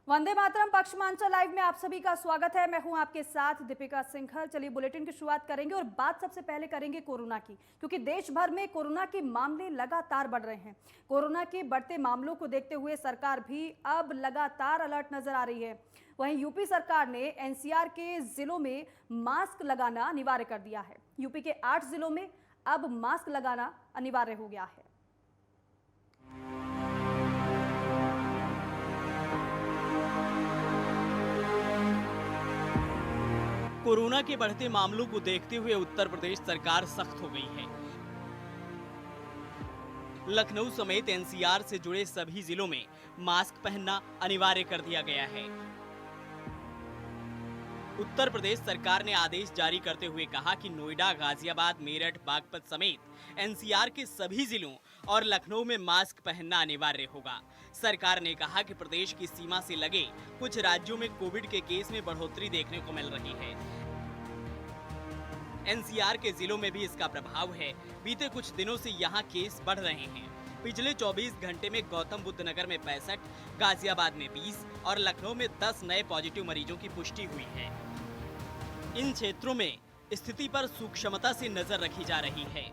Vande Mataram पक्षमांचल live में आप सभी का स्वागत है। मैं हूं आपके साथ दीपिका सिंघल। चलिए बुलेटिन की शुरुआत करेंगे और बात सबसे पहले करेंगे कोरोना की, क्योंकि देश भर में कोरोना के मामले लगातार बढ़ रहे हैं। कोरोना के बढ़ते मामलों को देखते हुए सरकार भी अब लगातार अलर्ट नजर आ रही है। वहीं यूपी सरकार ने एनसीआर के जिलों में मास्क लगाना अनिवार्य कर दिया है। यूपी के 8 जिलों में अब मास्क लगाना अनिवार्य हो गया है। कोरोना के बढ़ते मामलों को देखते हुए उत्तर प्रदेश सरकार सख्त हो गई है। लखनऊ समेत एनसीआर से जुड़े सभी जिलों में मास्क पहनना अनिवार्य कर दिया गया है। उत्तर प्रदेश सरकार ने आदेश जारी करते हुए कहा कि नोएडा, गाजियाबाद, मेरठ, बागपत समेत एनसीआर के सभी जिलों और लखनऊ में मास्क पहनना अनिवार्य होगा। सरकार ने कहा कि प्रदेश की सीमा से लगे कुछ राज्यों में कोविड के केस में बढ़ोतरी देखने को मिल रही है। एनसीआर के जिलों में भी इसका प्रभाव है। बीते कुछ दिनों से यहाँ केस बढ़ रहे हैं। पिछले 24 घंटे में गौतम बुद्ध नगर में 65, गाजियाबाद में 20 और लखनऊ में 10 नए पॉजिटिव मरीजों की पुष्टि हुई है। इन क्षेत्रों में स्थिति पर सूक्ष्मता से नजर रखी जा रही है।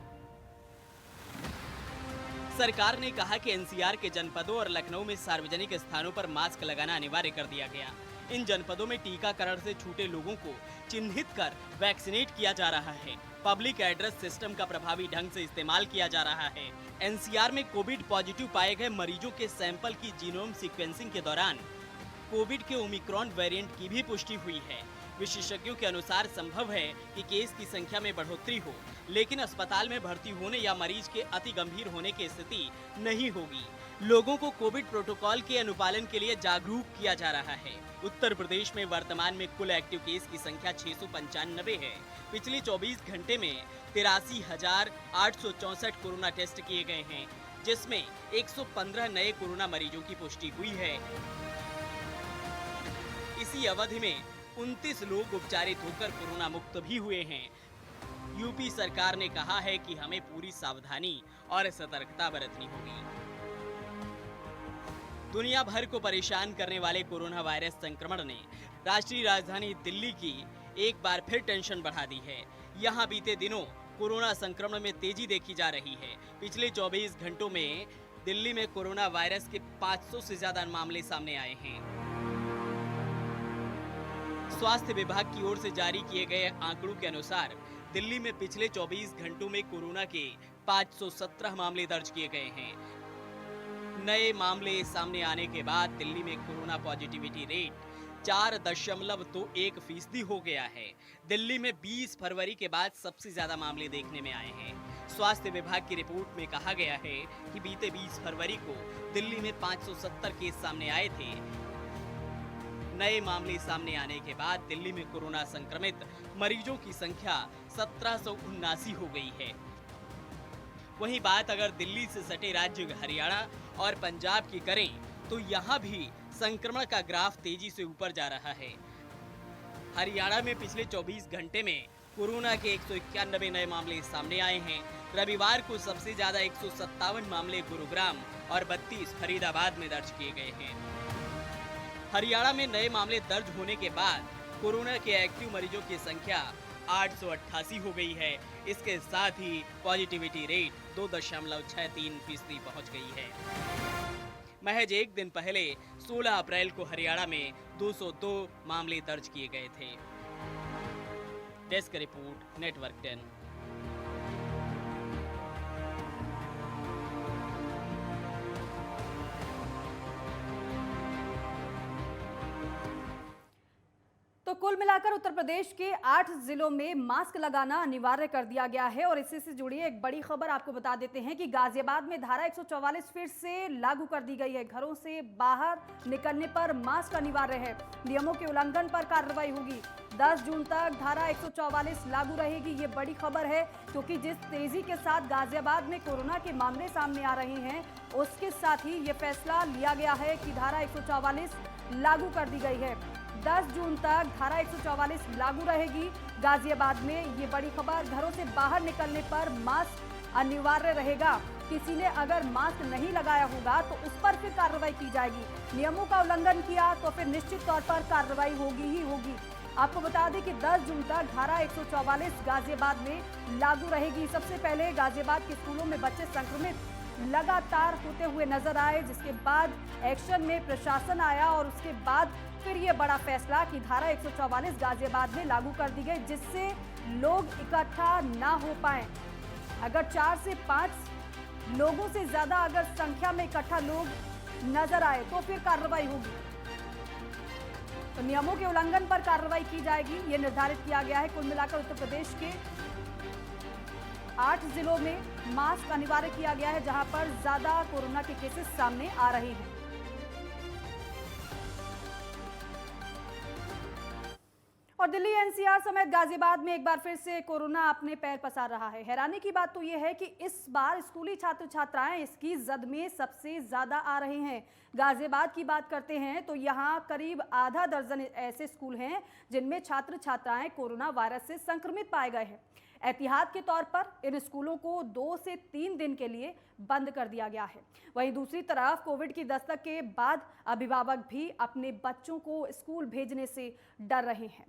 सरकार ने कहा कि एनसीआर के जनपदों और लखनऊ में सार्वजनिक स्थानों पर मास्क लगाना अनिवार्य कर दिया गया। इन जनपदों में टीकाकरण से छूटे लोगों को चिन्हित कर वैक्सीनेट किया जा रहा है। पब्लिक एड्रेस सिस्टम का प्रभावी ढंग से इस्तेमाल किया जा रहा है। एनसीआर में कोविड पॉजिटिव पाए गए मरीजों के सैंपल की जीनोम सीक्वेंसिंग के दौरान कोविड के ओमिक्रॉन वेरिएंट की भी पुष्टि हुई है। विशेषज्ञों के अनुसार संभव है कि केस की संख्या में बढ़ोतरी हो, लेकिन अस्पताल में भर्ती होने या मरीज के अति गंभीर होने की स्थिति नहीं होगी। लोगों को कोविड प्रोटोकॉल के अनुपालन के लिए जागरूक किया जा रहा है। उत्तर प्रदेश में वर्तमान में कुल एक्टिव केस की संख्या 695 है। पिछले 24 घंटे में 83,864 कोरोना टेस्ट किए गए हैं, जिसमें 115 नए कोरोना मरीजों की पुष्टि हुई है। इसी अवधि में 29 लोग उपचारित होकर कोरोना मुक्त भी हुए हैं। यूपी सरकार ने कहा है कि हमें पूरी सावधानी और सतर्कता बरतनी होगी। दुनिया भर को परेशान करने वाले कोरोना वायरस संक्रमण ने राष्ट्रीय राजधानी दिल्ली की एक बार फिर टेंशन बढ़ा दी है। यहां बीते दिनों कोरोना संक्रमण में तेजी देखी जा रही है। पिछले 24 घंटों में दिल्ली में कोरोना वायरस के 500 से ज्यादा मामले सामने आए हैं। स्वास्थ्य विभाग की ओर से जारी किए गए आंकड़ों के अनुसार दिल्ली में पिछले 24 घंटों में कोरोना के 517 मामले दर्ज किए गए हैं। नए मामले सामने आने के बाद दिल्ली में कोरोना पॉजिटिविटी रेट 4.21% हो गया है। दिल्ली में 20 फरवरी के बाद सबसे ज्यादा मामले देखने में आए हैं। स्वास्थ्य विभाग की रिपोर्ट में कहा गया है कि बीते 20 फरवरी को दिल्ली में 570 केस सामने आए थे। नए मामले सामने आने के बाद दिल्ली में कोरोना संक्रमित मरीजों की संख्या 1779 हो गई है। वहीं बात अगर दिल्ली से सटे राज्य हरियाणा और पंजाब की करें तो यहाँ भी संक्रमण का ग्राफ तेजी से ऊपर जा रहा है। हरियाणा में पिछले 24 घंटे में कोरोना के 191 नए मामले सामने आए हैं। रविवार को सबसे ज्यादा 157 मामले गुरुग्राम और 32 फरीदाबाद में दर्ज किए गए हैं। हरियाणा में नए मामले दर्ज होने के बाद कोरोना के एक्टिव मरीजों की संख्या 888 हो गई है। इसके साथ ही पॉजिटिविटी रेट 2.63% पहुंच गई है। महज एक दिन पहले 16 अप्रैल को हरियाणा में 202 मामले दर्ज किए गए थे। Desk report, network 10। तो कुल मिलाकर उत्तर प्रदेश के 8 जिलों में मास्क लगाना अनिवार्य कर दिया गया है। और इसी से जुड़ी एक बड़ी खबर आपको बता देते हैं कि गाजियाबाद में धारा 144 फिर से लागू कर दी गई है। घरों से बाहर निकलने पर मास्क अनिवार्य है। नियमों के उल्लंघन पर कार्रवाई होगी। 10 जून तक धारा 144 लागू रहेगी। ये बड़ी खबर है, क्योंकि जिस तेजी के साथ गाजियाबाद में कोरोना के मामले सामने आ रहे हैं, उसके साथ ही ये फैसला लिया गया है कि धारा 144 लागू कर दी गई है। 10 जून तक धारा 144 लागू रहेगी। गाजियाबाद में ये बड़ी खबर, घरों से बाहर निकलने पर मास्क अनिवार्य रहेगा। किसी ने अगर मास्क नहीं लगाया होगा तो उस पर फिर कार्रवाई की जाएगी। नियमों का उल्लंघन किया तो फिर निश्चित तौर पर कार्रवाई होगी ही होगी। आपको बता दें कि 10 जून तक धारा 144 गाजियाबाद में लागू रहेगी। सबसे पहले गाजियाबाद के स्कूलों में बच्चे संक्रमित लगातार होते हुए नजर आए, जिसके बाद एक्शन में प्रशासन आया और उसके बाद फिर ये बड़ा फैसला कि धारा 144 गाजियाबाद में लागू कर दी गई, जिससे लोग इकट्ठा ना हो पाए। अगर 4 से 5 लोगों से ज्यादा अगर संख्या में इकट्ठा लोग नजर आए तो फिर कार्रवाई होगी। तो नियमों के उल्लंघन पर कार्रवाई की जाएगी, ये निर्धारित किया गया है। कुल मिलाकर उत्तर प्रदेश के 8 जिलों में मास्क अनिवार्य किया गया है, जहां पर ज्यादा कोरोना के केसेस सामने आ रहे हैं। और दिल्ली एनसीआर समेत गाजियाबाद में एक बार फिर से कोरोना अपने पैर पसार रहा है। हैरानी की बात तो यह है कि इस बार स्कूली छात्र छात्राएं इसकी जद में सबसे ज्यादा आ रहे हैं। गाजियाबाद की बात करते हैं तो यहां करीब आधा दर्जन ऐसे स्कूल हैं जिनमें छात्र छात्राएं कोरोना वायरस से संक्रमित पाए गए हैं। एहतियात के तौर पर इन स्कूलों को 2 से 3 दिन के लिए बंद कर दिया गया है। वहीं दूसरी तरफ कोविड की दस्तक के बाद अभिभावक भी अपने बच्चों को स्कूल भेजने से डर रहे हैं।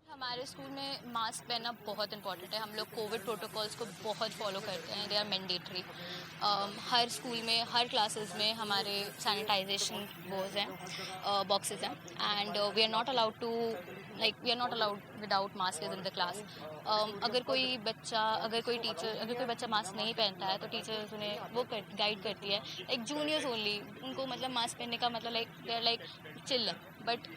हमारे स्कूल में मास्क पहनना बहुत इंपॉर्टेंट है। हम लोग कोविड प्रोटोकॉल्स को बहुत फॉलो करते हैं, दे आर मैंडेटरी। हर स्कूल में, हर क्लासेस में हमारे सैनिटाइजेशन बोर्ड्स हैं, बॉक्सेस हैं, and we are not allowed to we are not allowed without mask in the class. अगर कोई बच्चा मास्क नहीं पहनता है तो टीचर्स उन्हें वो गाइड करती है, लाइक जूनियर्स ओनली, उनको मतलब मास्क पहनने का मतलब they are like chill, but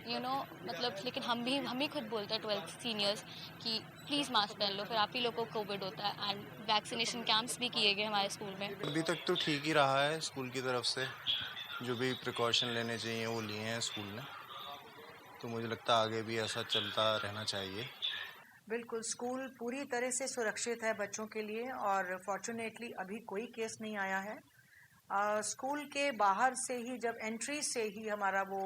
मतलब लेकिन हम ही खुद बोलते हैं 12th सीनियर्स कि प्लीज़ मास्क पहन लो, फिर आप ही लोग को कोविड होता है। एंड वैक्सीनेशन कैंप्स भी किए गए हमारे स्कूल में। अभी तक तो ठीक ही रहा है, स्कूल की तरफ से जो भी प्रिकॉशन लेने चाहिए वो लिए हैं स्कूल ने, तो मुझे लगता है आगे भी ऐसा चलता रहना चाहिए। बिल्कुल, स्कूल पूरी तरह से सुरक्षित है बच्चों के लिए और फॉर्चुनेटली अभी कोई केस नहीं आया है। स्कूल के बाहर से ही, जब एंट्री से ही हमारा वो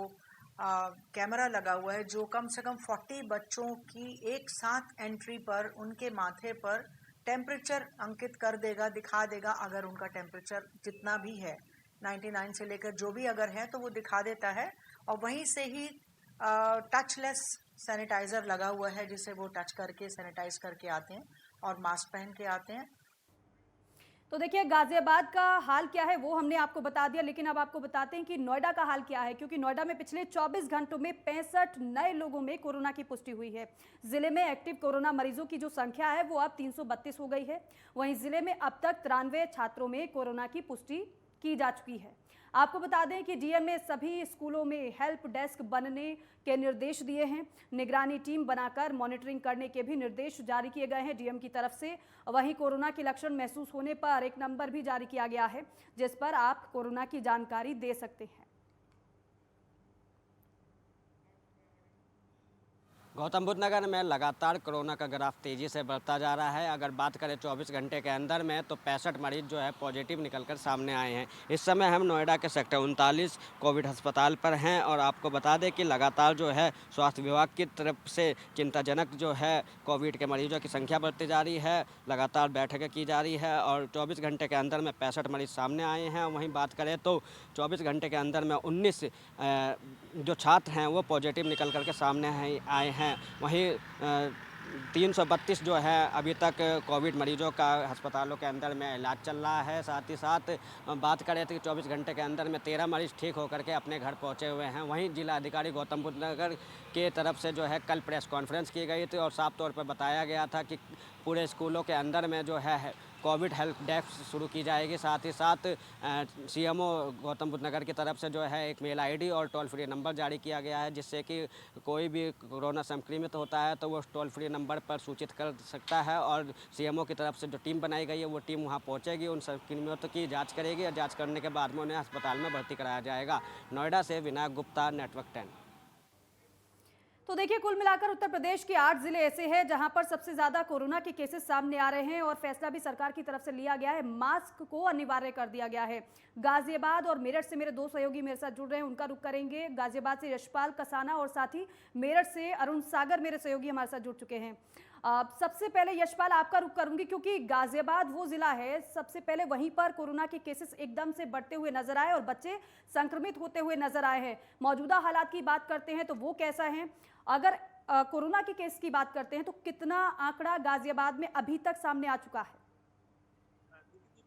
कैमरा लगा हुआ है जो कम से कम 40 बच्चों की एक साथ एंट्री पर उनके माथे पर टेम्परेचर अंकित कर देगा, दिखा देगा। अगर उनका टेम्परेचर जितना भी है 99 से लेकर जो भी अगर है तो वो दिखा देता है। और वहीं से ही टचलेस सैनिटाइजर लगा हुआ है जिसे वो टच करके सैनिटाइज करके आते हैं और मास्क पहन के आते हैं। तो देखिए गाजियाबाद का हाल क्या है वो हमने आपको बता दिया, लेकिन अब आपको बताते हैं कि नोएडा का हाल क्या है, क्योंकि नोएडा में पिछले 24 घंटों में 65 नए लोगों में कोरोना की पुष्टि हुई है। जिले में एक्टिव कोरोना मरीजों की जो संख्या है वो अब 332 हो गई है। वहीं जिले में अब तक 93 छात्रों में कोरोना की पुष्टि की जा चुकी है। आपको बता दें कि डीएम ने सभी स्कूलों में हेल्प डेस्क बनने के निर्देश दिए हैं। निगरानी टीम बनाकर मॉनिटरिंग करने के भी निर्देश जारी किए गए हैं डीएम की तरफ से। वहीं कोरोना के लक्षण महसूस होने पर एक नंबर भी जारी किया गया है जिस पर आप कोरोना की जानकारी दे सकते हैं। गौतम बुद्ध नगर में लगातार कोरोना का ग्राफ तेज़ी से बढ़ता जा रहा है। अगर बात करें 24 घंटे के अंदर में तो 65 मरीज जो है पॉजिटिव निकलकर सामने आए हैं। इस समय हम नोएडा के सेक्टर 39 कोविड अस्पताल पर हैं और आपको बता दें कि लगातार जो है स्वास्थ्य विभाग की तरफ से चिंताजनक जो है कोविड के मरीजों की संख्या बढ़ती जा रही है। लगातार बैठकें की जा रही है और 24 घंटे के अंदर में 65 मरीज सामने आए हैं। वहीं बात करें तो 24 घंटे के अंदर में 19 जो छात्र हैं वो पॉजिटिव निकल करके सामने आए हैं। वहीं 332 जो है अभी तक कोविड मरीजों का अस्पतालों के अंदर में इलाज चल रहा है। साथ ही साथ बात करें तो 24 घंटे के अंदर में 13 मरीज ठीक होकर के अपने घर पहुंचे हुए हैं। वहीं जिला अधिकारी गौतम बुद्ध नगर के तरफ से जो है कल प्रेस कॉन्फ्रेंस की गई थी और साफ तौर पर बताया गया था कि पूरे स्कूलों के अंदर में जो है कोविड हेल्प डेस्क शुरू की जाएगी। साथ ही साथ सीएमओ गौतम बुद्ध नगर की तरफ से जो है एक मेल आईडी और टोल फ्री नंबर जारी किया गया है जिससे कि कोई भी कोरोना संक्रमित होता है तो वो टोल फ्री नंबर पर सूचित कर सकता है। और सीएमओ की तरफ से जो टीम बनाई गई है वो टीम वहाँ पहुँचेगी, उन संक्रमितों की जाँच करेगी और जाँच करने के बाद में उन्हें अस्पताल में भर्ती कराया जाएगा। नोएडा से विनायक गुप्ता, नेटवर्क 10। तो देखिए कुल मिलाकर उत्तर प्रदेश के 8 जिले ऐसे हैं जहां पर सबसे ज्यादा कोरोना के केसेस सामने आ रहे हैं और फैसला भी सरकार की तरफ से लिया गया है। मास्क को अनिवार्य कर दिया गया है। गाजियाबाद और मेरठ से मेरे 2 सहयोगी मेरे साथ जुड़ रहे हैं, उनका रुख करेंगे। गाजियाबाद से यशपाल कसाना और साथ ही मेरठ से अरुण सागर मेरे सहयोगी हमारे साथ जुड़ चुके हैं। सबसे पहले यशपाल आपका रुख करूंगी, क्योंकि गाजियाबाद वो जिला है, सबसे पहले वहीं पर कोरोना के केसेस एकदम से बढ़ते हुए नजर आए और बच्चे संक्रमित होते हुए नजर आए हैं। मौजूदा हालात की बात करते हैं तो वो कैसा है? अगर कोरोना के केस की बात करते हैं तो कितना आंकड़ा गाजियाबाद में अभी तक सामने आ चुका है?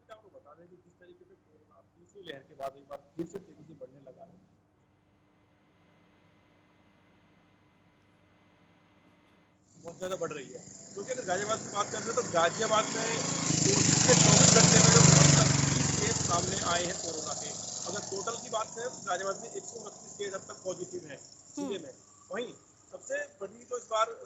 आपको बता दें कि जिस तरीके से कोरोना तीसरी लहर के बाद एक बार फिर से तेजी से बढ़ने लगा है, बहुत ज़्यादा बढ़ रही है। क्योंकि अगर गाजियाबाद की बात करते हैं तो गाजियाबाद में पिछले 24 घंटे में जो 20 केस सामने आए हैं कोरोना के, अगर टोटल की बात करें तो गाजियाबाद में 129 केस अब तक पॉजिटिव हैं जिले में। वहीं सबसे बड़ी तो इस बार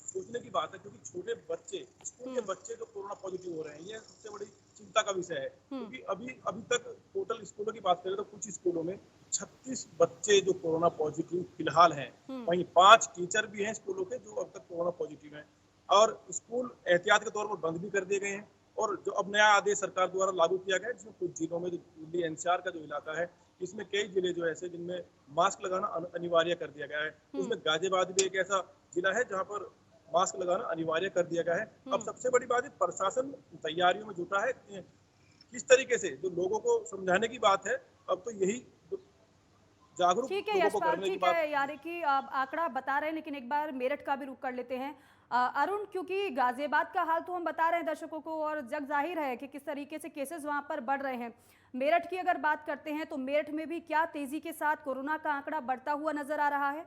सोचने की बात है, क्योंकि छोटे बच्चे, स्कूल के बच्चे जो कोरोना पॉजिटिव हो रहे हैं, ये सबसे बड़ी चिंता का विषय है। क्योंकि अभी तक टोटल स्कूलों की बात करें तो कुछ स्कूलों में 36 बच्चे जो कोरोना पॉजिटिव फिलहाल हैं, वहीं 5 टीचर भी हैं स्कूलों के जो अब तक कोरोना पॉजिटिव हैं, और स्कूल एहतियात के तौर पर बंद भी कर दिए गए हैं। और जो अब नया आदेश सरकार द्वारा लागू किया गया है, जिसमें कुछ जिलों में, जो दिल्ली एनसीआर का जो इलाका है, इसमें कई जिले जो ऐसे जिनमें मास्क लगाना अनिवार्य कर दिया गया है। उसमें गाजियाबाद भी एक ऐसा जिला है जहाँ पर मास्क लगाना अनिवार्य कर दिया गया है। अब सबसे बड़ी बात है, प्रशासन तैयारियों में जुटा है। किस तरीके से जो लोगों को समझाने की बात है, अब तो यही जागरूक ठीक है लोगों को यशपाल, करने की ठीक बात। है, यानी कि आप आंकड़ा बता रहे हैं, लेकिन एक बार मेरठ का भी रुख कर लेते हैं। अरुण, क्योंकि गाजियाबाद का हाल तो हम बता रहे हैं दर्शकों को और जग जाहिर है कि किस तरीके से केसेस वहां पर बढ़ रहे हैं। मेरठ की अगर बात करते हैं तो मेरठ में भी क्या तेजी के साथ कोरोना का आंकड़ा बढ़ता हुआ नजर आ रहा है?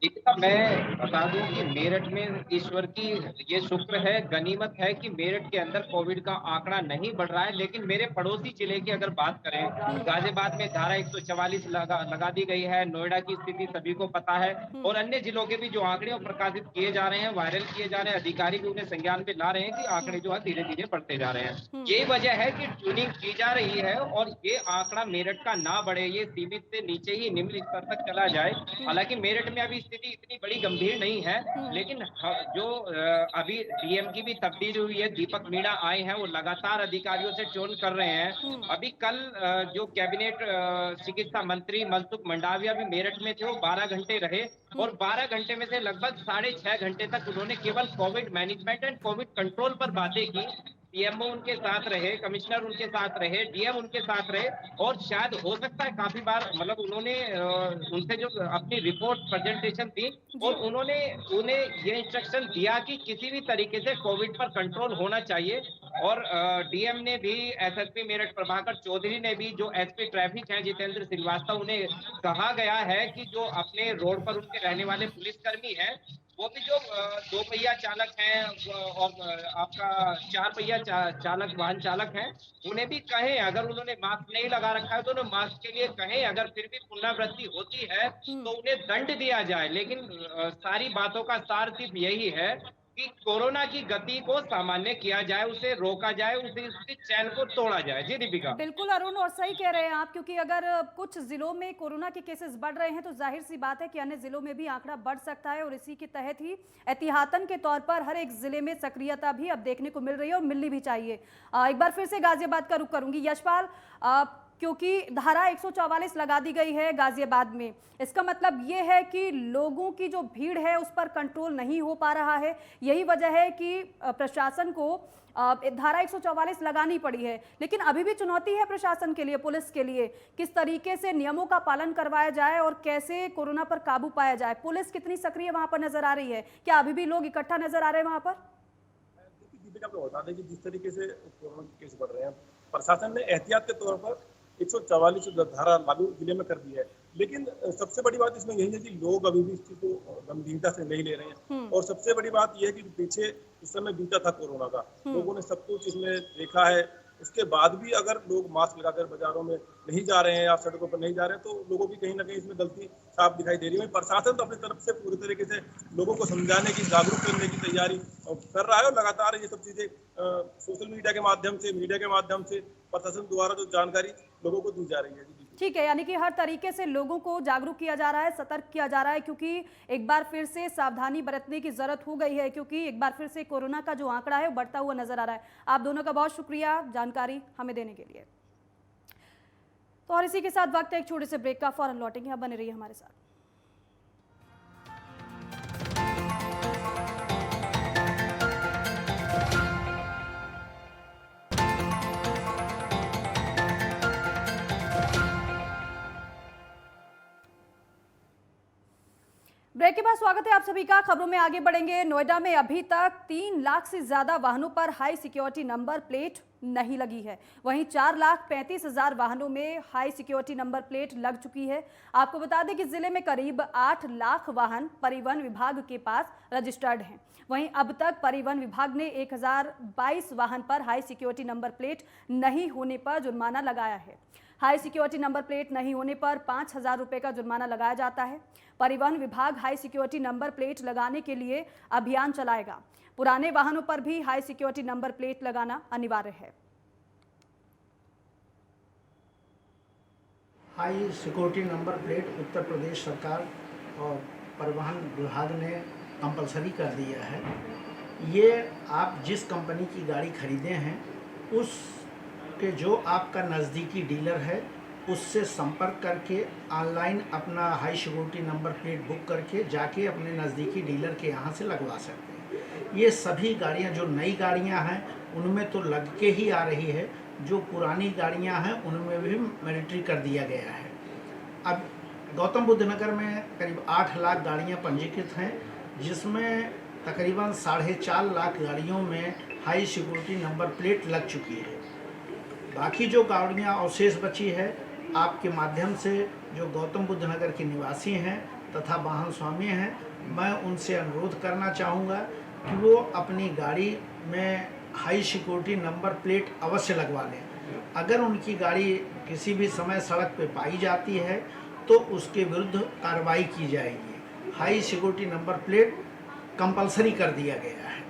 दीपिका, मैं बता दूं कि मेरठ में ईश्वर की ये शुक्र है, गनीमत है कि मेरठ के अंदर कोविड का आंकड़ा नहीं बढ़ रहा है। लेकिन मेरे पड़ोसी जिले की अगर बात करें, गाजियाबाद में धारा 144 लगा दी गई है। नोएडा की स्थिति सभी को पता है, और अन्य जिलों के भी जो आंकड़े प्रकाशित किए जा रहे हैं, वायरल किए जा रहे हैं, अधिकारी भी उन्हें संज्ञान पे ला रहे हैं कि आंकड़े जो है धीरे धीरे बढ़ते जा रहे हैं। यही वजह है कि ट्यूनिंग की जा रही है और ये आंकड़ा मेरठ का ना बढ़े, ये सीमित से नीचे ही निम्न स्तर तक चला जाए। हालांकि मेरठ में अभी स्थिति इतनी बड़ी गंभीर नहीं है, लेकिन जो अभी डीएम की भी तब्दीली हुई है, दीपक मीणा आए हैं, वो लगातार अधिकारियों से ट्यून कर रहे हैं। अभी कल जो कैबिनेट चिकित्सा मंत्री मनसुख मंडाविया भी मेरठ में थे, वो 12 घंटे रहे और 12 घंटे में से लगभग 6.5 घंटे तक उन्होंने केवल Covid management and Covid control पर बातें की। सीएमओ उनके साथ रहे, कमिश्नर उनके साथ रहे, डीएम उनके साथ रहे, और शायद हो सकता है काफी बार मतलब उन्होंने उनसे जो अपनी रिपोर्ट प्रेजेंटेशन दी और उन्होंने उन्हें ये इंस्ट्रक्शन दिया कि किसी भी तरीके से कोविड पर कंट्रोल होना चाहिए। और डीएम ने भी, एसएसपी मेरठ प्रभाकर चौधरी ने भी, जो एसपी ट्रैफिक हैं जितेंद्र श्रीवास्तव, उन्हें कहा गया है कि जो अपने रोड पर उनके रहने वाले पुलिसकर्मी हैं, वो भी जो 2 पहिया चालक हैं और आपका 4 पहिया चालक, वाहन चालक हैं, उन्हें भी कहें, अगर उन्होंने मास्क नहीं लगा रखा है तो उन्हें मास्क के लिए कहें। अगर फिर भी पुनरावृत्ति होती है तो उन्हें दंड दिया जाए। लेकिन सारी बातों का सार सिर्फ यही है कि कोरोना की गति को सामान्य किया जाए, उसे रोका जाए, उसकी चैन को तोड़ा जाए। जी दीपिका। बिल्कुल अरुण, और सही कह रहे हैं आप, क्योंकि अगर कुछ जिलों में कोरोना के केसेस बढ़ रहे हैं तो जाहिर सी बात है कि अन्य जिलों में भी आंकड़ा बढ़ सकता है, और इसी के तहत ही एहतियातन के तौर पर हर एक जिले में सक्रियता भी अब देखने को मिल रही है और मिलनी भी चाहिए। एक बार फिर से गाजियाबाद का रुख करूंगी यशपाल, क्योंकि धारा 144 लगा दी गई है गाजियाबाद में, इसका मतलब ये है कि लोगों की जो भीड़ है उस पर कंट्रोल नहीं हो पा रहा है। यही वजह है कि प्रशासन को धारा 144 लगानी पड़ी है। लेकिन अभी भी चुनौती है प्रशासन के लिए, पुलिस के लिए, किस तरीके से नियमों का पालन करवाया जाए और कैसे कोरोना पर काबू पाया जाए। पुलिस कितनी सक्रिय वहां पर नजर आ रही है? क्या अभी भी लोग इकट्ठा नजर आ रहे हैं वहां पर? दीपिका, आपको बता दें कि जिस तरीके से कोरोना के केस बढ़ रहे हैं, प्रशासन ने एहतियात के तौर पर 144 धारा लागू जिले में कर दी है। लेकिन सबसे बड़ी बात इसमें यही है कि लोग अभी भी इस चीज को गंभीरता से नहीं ले रहे हैं। और सबसे बड़ी बात यह है कि पीछे उस समय बीता था कोरोना का, लोगों ने सब कुछ इसमें देखा है। उसके बाद भी अगर लोग मास्क लगाकर बाजारों में नहीं जा रहे हैं या सड़कों पर नहीं जा रहे हैं, तो लोगों की कहीं ना कहीं इसमें गलती साफ दिखाई दे रही है। प्रशासन तो अपनी तरफ से पूरी तरीके से लोगों को समझाने की, जागरूक करने की तैयारी कर रहा है, और लगातार ये सब चीजें सोशल मीडिया के माध्यम से, मीडिया के माध्यम से प्रशासन द्वारा जो जानकारी लोगों को दी जा रही है। ठीक है, यानी कि हर तरीके से लोगों को जागरूक किया जा रहा है, सतर्क किया जा रहा है, क्योंकि एक बार फिर से सावधानी बरतने की जरूरत हो गई है, क्योंकि एक बार फिर से कोरोना का जो आंकड़ा है वो बढ़ता हुआ नजर आ रहा है। आप दोनों का बहुत शुक्रिया जानकारी हमें देने के लिए। तो और इसी के साथ वक्त है एक छोटे से ब्रेक का, फौरन लौटेंगे, आप बने रहिए हमारे साथ। ब्रेक के बाद स्वागत है आप सभी का। खबरों में आगे बढ़ेंगे। नोएडा में अभी तक 3 लाख से ज्यादा वाहनों पर हाई सिक्योरिटी नंबर प्लेट नहीं लगी है। वहीं 4,35,000 वाहनों में हाई सिक्योरिटी नंबर प्लेट लग चुकी है। आपको बता दें कि जिले में करीब 8 लाख वाहन परिवहन विभाग के पास रजिस्टर्ड हैं। वहीं अब तक परिवहन विभाग ने 1022 वाहन पर हाई सिक्योरिटी नंबर प्लेट नहीं होने पर जुर्माना लगाया है। हाई सिक्योरिटी नंबर प्लेट नहीं होने पर 5,000 रुपये का जुर्माना लगाया जाता है। परिवहन विभाग हाई सिक्योरिटी नंबर प्लेट लगाने के लिए अभियान चलाएगा। पुराने वाहनों पर भी हाई सिक्योरिटी नंबर प्लेट लगाना अनिवार्य है। High security number plate Uttar Pradesh सरकार और परिवहन विभाग ने कंपलसरी कर दिया है। ये आप जिस कंपनी की गाड़ी खरीदे हैं उसके जो आपका नज़दीकी डीलर है उससे संपर्क करके ऑनलाइन अपना high security number plate book करके जाके अपने नज़दीकी डीलर के यहाँ से लगवा सकते हैं। ये सभी गाड़ियाँ जो नई गाड़ियाँ हैं उनमें तो लग के ही आ रही है, जो पुरानी गाड़ियाँ हैं उनमें भी मैंडेटरी कर दिया गया है। अब गौतम बुद्ध नगर में करीब 8 लाख गाड़ियाँ पंजीकृत हैं, जिसमें तकरीबन 4.5 लाख गाड़ियों में हाई सिक्योरिटी नंबर प्लेट लग चुकी है। बाकी जो गाड़ियाँ अवशेष बची है, आपके माध्यम से जो गौतम बुद्ध नगर के निवासी हैं तथा वाहन स्वामी हैं, मैं उनसे अनुरोध करना चाहूँगा कि वो अपनी गाड़ी में हाई सिक्योरिटी नंबर प्लेट अवश्य लगवा लें। अगर उनकी गाड़ी किसी भी समय सड़क पर पाई जाती है तो उसके विरुद्ध कार्रवाई की जाएगी। High security number plate compulsory कर दिया गया है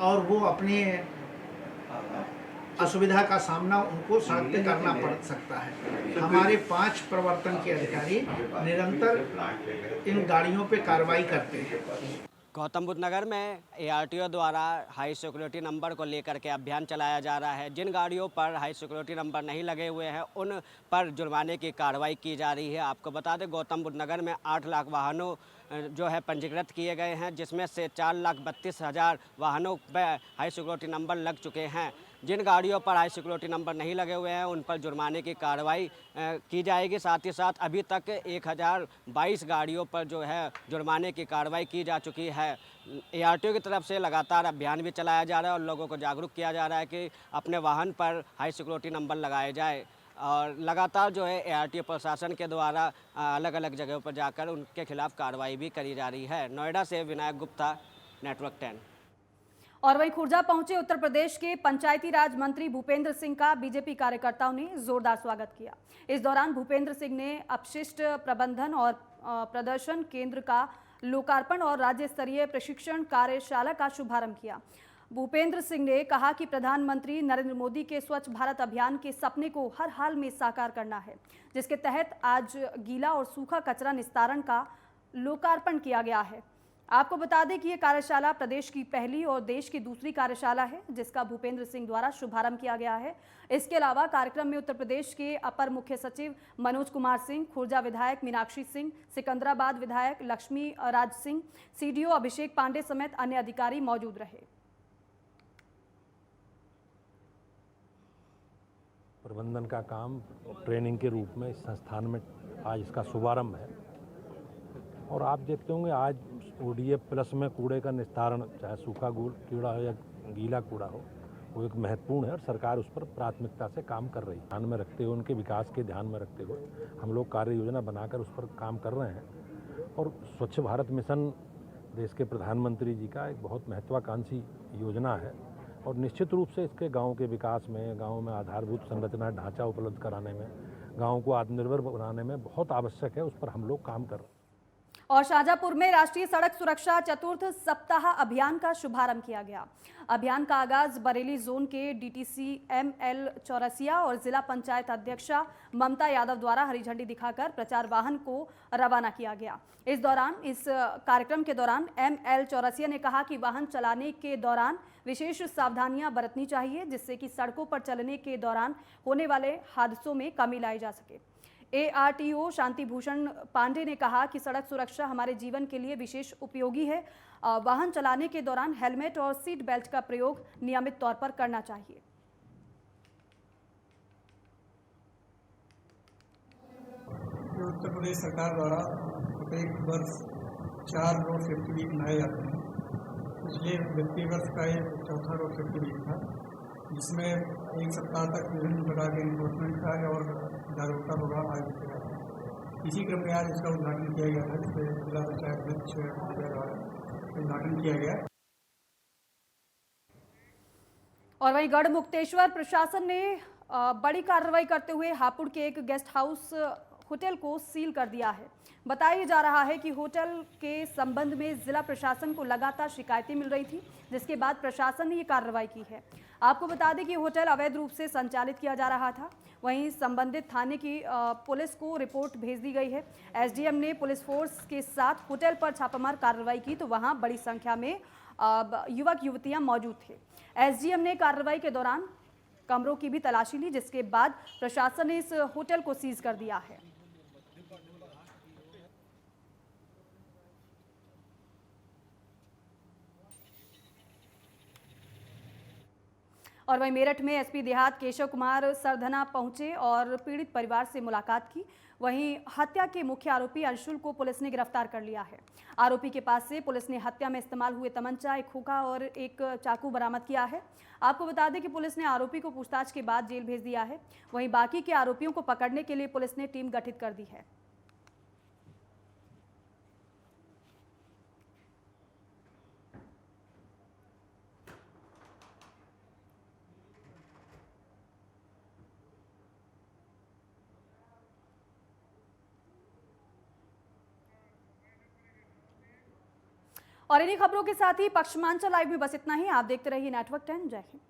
और वो अपने असुविधा का सामना उनको सड़क पे करना पड़ सकता है। हमारे 5 प्रवर्तन के अधिकारी निरंतर इन गाड़ियों पे कार्रवाई करते हैं। गौतम बुद्ध नगर में ARTO द्वारा हाई सिक्योरिटी नंबर को लेकर के अभियान चलाया जा रहा है। जिन गाड़ियों पर हाई सिक्योरिटी नंबर नहीं लगे हुए हैं उन पर जुर्माने की कार्रवाई की जा रही है। आपको बता दें गौतम बुद्ध नगर में 8 लाख वाहनों जो है पंजीकृत किए गए हैं, जिसमें से 4,32,000 वाहनों पर हाई सिक्योरिटी नंबर लग चुके हैं। जिन गाड़ियों पर हाई सिक्योरिटी नंबर नहीं लगे हुए हैं उन पर जुर्माने की कार्रवाई की जाएगी। साथ ही साथ अभी तक 1022 गाड़ियों पर जो है जुर्माने की कार्रवाई की जा चुकी है। ARTO की तरफ से लगातार अभियान भी चलाया जा रहा है और लोगों को जागरूक किया जा रहा है कि अपने वाहन पर हाई सिक्योरिटी नंबर लगाए जाए। और लगातार जो है ARTO प्रशासन के द्वारा अलग अलग जगहों पर जाकर उनके खिलाफ कार्रवाई भी करी जा रही है। नोएडा से विनायक गुप्ता, नेटवर्क 10। और वहीं खुर्जा पहुंचे उत्तर प्रदेश के पंचायती राज मंत्री भूपेंद्र सिंह का बीजेपी कार्यकर्ताओं ने जोरदार स्वागत किया। इस दौरान भूपेंद्र सिंह ने अपशिष्ट प्रबंधन और प्रदर्शन केंद्र का लोकार्पण और राज्य स्तरीय प्रशिक्षण कार्यशाला का शुभारंभ किया। भूपेंद्र सिंह ने कहा कि प्रधानमंत्री नरेंद्र मोदी के स्वच्छ भारत अभियान के सपने को हर हाल में साकार करना है, जिसके तहत आज गीला और सूखा कचरा निस्तारण का लोकार्पण किया गया है। आपको बता दें कि ये कार्यशाला प्रदेश की पहली और देश की दूसरी कार्यशाला है जिसका भूपेंद्र सिंह द्वारा शुभारंभ किया गया है। इसके अलावा कार्यक्रम में उत्तर प्रदेश के अपर मुख्य सचिव मनोज कुमार सिंह, खुर्जा विधायक मीनाक्षी सिंह, सिकंदराबाद विधायक लक्ष्मी राज सिंह, CDO अभिषेक पांडे समेत अन्य अधिकारी मौजूद रहे। प्रबंधन का काम ट्रेनिंग के रूप में इस संस्थान में आज इसका शुभारंभ है और आप देखते होंगे आज ODF प्लस में कूड़े का निस्तारण, चाहे सूखा कूड़ा हो या गीला कूड़ा हो, वो एक महत्वपूर्ण है और सरकार उस पर प्राथमिकता से काम कर रही है। ध्यान में रखते हुए, उनके विकास के ध्यान में रखते हुए हम लोग कार्य योजना बनाकर उस पर काम कर रहे हैं। और स्वच्छ भारत मिशन देश के प्रधानमंत्री जी का एक बहुत महत्वाकांक्षी योजना है और निश्चित रूप से इसके गाँव के विकास में, गाँव में आधारभूत संरचना ढांचा उपलब्ध कराने में, गाँव को आत्मनिर्भर बनाने में बहुत आवश्यक है। उस पर हम लोग काम कर रहे हैं। और शाहजहांपुर में राष्ट्रीय सड़क सुरक्षा चतुर्थ सप्ताह अभियान का शुभारंभ किया गया। अभियान का आगाज बरेली जोन के DTC ML चौरसिया और जिला पंचायत अध्यक्षा ममता यादव द्वारा हरी झंडी दिखाकर प्रचार वाहन को रवाना किया गया। इस कार्यक्रम के दौरान ML चौरसिया ने कहा कि वाहन चलाने के दौरान विशेष सावधानियां बरतनी चाहिए, जिससे कि सड़कों पर चलने के दौरान होने वाले हादसों में कमी लाई जा सके। ARTO शांति भूषण पांडे ने कहा कि सड़क सुरक्षा हमारे जीवन के लिए विशेष उपयोगी है। वाहन चलाने के दौरान हेलमेट और सीट बेल्ट का प्रयोग नियमित तौर पर करना चाहिए। उत्तर प्रदेश सरकार द्वारा प्रत्येक वर्ष 4 रोड सेफ्टी वीक मनाए जाते हैं। पिछले वित्तीय वर्ष का ये चौथा रोड सेफ्टी वीक था, जिसमें एक सप्ताह तक विभिन्न प्रकार के इन्फोर्समेंट का और जागरूकता प्रोग्राम आयोजित किया गया था। इसी क्रम में आज इसका उद्घाटन किया गया था, जिससे जिला पंचायत अध्यक्ष द्वारा उद्घाटन किया गया। और वहीं गढ़ मुक्तेश्वर प्रशासन ने बड़ी कार्रवाई करते हुए हापुड़ के एक गेस्ट हाउस होटल को सील कर दिया है। बताया जा रहा है कि होटल के संबंध में जिला प्रशासन को लगातार शिकायतें मिल रही थी, जिसके बाद प्रशासन ने ये कार्रवाई की है। आपको बता दें कि होटल अवैध रूप से संचालित किया जा रहा था। वहीं संबंधित थाने की पुलिस को रिपोर्ट भेज दी गई है। एसडीएम ने पुलिस फोर्स के साथ होटल पर छापामार कार्रवाई की तो वहां बड़ी संख्या में युवक युवतियां मौजूद थे। एसडीएम ने कार्रवाई के दौरान कमरों की भी तलाशी ली, जिसके बाद प्रशासन ने इस होटल को सीज कर दिया है। और वहीं मेरठ में एसपी देहात केशव कुमार सरधना पहुंचे और पीड़ित परिवार से मुलाकात की। वहीं हत्या के मुख्य आरोपी अंशुल को पुलिस ने गिरफ्तार कर लिया है। आरोपी के पास से पुलिस ने हत्या में इस्तेमाल हुए तमंचा, एक खोखा और एक चाकू बरामद किया है। आपको बता दें कि पुलिस ने आरोपी को पूछताछ के बाद जेल भेज दिया है। वहीं बाकी के आरोपियों को पकड़ने के लिए पुलिस ने टीम गठित कर दी है। और इन्हीं खबरों के साथ ही पश्चिमांचल लाइव में बस इतना ही। आप देखते रहिए नेटवर्क 10। जय हिंद।